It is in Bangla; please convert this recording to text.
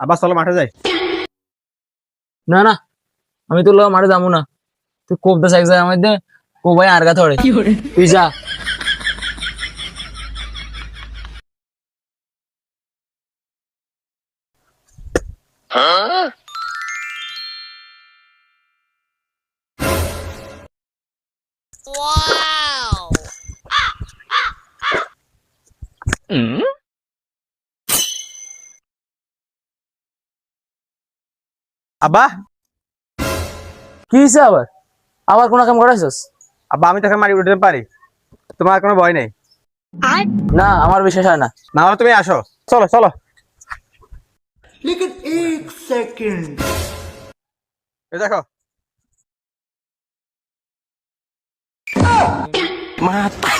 আবার চলো মাঠে যাই। না না, আমি তোর লগে মাঠে যাবো না। তুই কোবদা এক জায়গার মধ্যে কোবাই আর গা ধরে, তুই যা। আব্বা, কি হয়েছে আবার? আবার কোন কাম করাইছস? আব্বা আমি তোকে মারি উঠতে পারি, তোমার কোনো ভয় নেই। না, আমার বিশ্বাস হয় না। না হলে তুমি আসো, চলো চলো। लेकिन एक सेकंड এই দেখো। माता